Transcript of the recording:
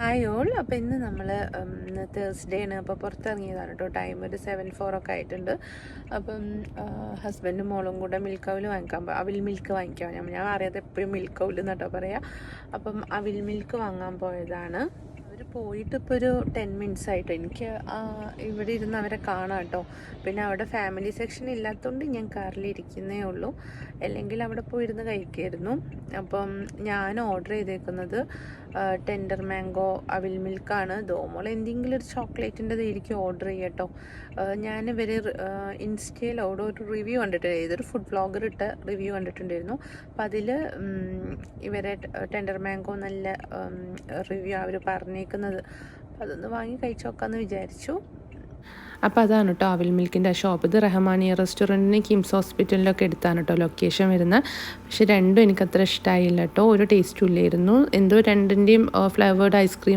Hi all. അപ്പോൾ ഇന്ന് നമ്മൾ തേഴ്സ്ഡേ ആണ്. അപ്പോൾ പുറത്തിറങ്ങിയതാണ് കേട്ടോ. ടൈം ഒരു 7:04 ഒക്കെ ആയിട്ടുണ്ട്. അപ്പം ഹസ്ബൻഡും മോളും കൂടെ മിൽക്ക് അവൽ വാങ്ങിക്കാൻ അവിൽ മിൽക്ക് വാങ്ങിക്കാൻ ഞാൻ അറിയാതെ എപ്പോഴും മിൽക്ക് അവൽ എന്നാട്ടോ പറയുക. അപ്പം അവിൽ മിൽക്ക് വാങ്ങാൻ പോയതാണ്. അവർ പോയിട്ട് ഇപ്പോൾ ഒരു 10 മിനിറ്റ്സ് ആയിട്ടോ. എനിക്ക് ഇവിടെ ഇരുന്ന് അവരെ കാണാം കേട്ടോ. പിന്നെ അവിടെ ഫാമിലി സെക്ഷൻ ഇല്ലാത്തതുകൊണ്ട് ഞാൻ കാറിലിരിക്കുന്നേ ഉള്ളൂ, അല്ലെങ്കിൽ അവിടെ പോയിരുന്ന് കഴിക്കുമായിരുന്നു. അപ്പം ഞാൻ ഓർഡർ ചെയ്തേക്കുന്നത് ടെൻഡർ മാംഗോ അവിൽ മിൽക്കാണ്. ദോമോൾ എന്തെങ്കിലും ഒരു ചോക്ലേറ്റിൻ്റെത് എനിക്ക് ഓർഡർ ചെയ്യട്ടോ. ഞാൻ ഇവർ ഇൻസ്റ്റയിൽ അവിടെ ഒരു റിവ്യൂ കണ്ടിട്ടുണ്ട്, ഏതൊരു ഫുഡ് വ്ളോഗർ ഇട്ട റിവ്യൂ കണ്ടിട്ടുണ്ടായിരുന്നു. അപ്പം അതിൽ ഇവരെ ടെൻഡർ മാംഗോ നല്ല റിവ്യൂ അവർ പറഞ്ഞേക്കുന്നത്. അപ്പം അതൊന്ന് വാങ്ങി കഴിച്ചു നോക്കാമെന്ന് വിചാരിച്ചു. അപ്പോൾ അതാണ് കേട്ടോ അവിൽ മിൽക്കിൻ്റെ ഷോപ്പ്. ഇത് റഹ്മാനിയ റെസ്റ്റോറൻറ്റിന് കിംസ് ഹോസ്പിറ്റലിലൊക്കെ എടുത്താണ് കേട്ടോ ലൊക്കേഷൻ വരുന്നത്. പക്ഷെ രണ്ടും എനിക്കത്ര ഇഷ്ടമായില്ല കേട്ടോ. ഒരു ടേസ്റ്റും ഇല്ലായിരുന്നു. എന്തോ രണ്ടിൻ്റെയും ഫ്ലേവേർഡ് ഐസ്ക്രീം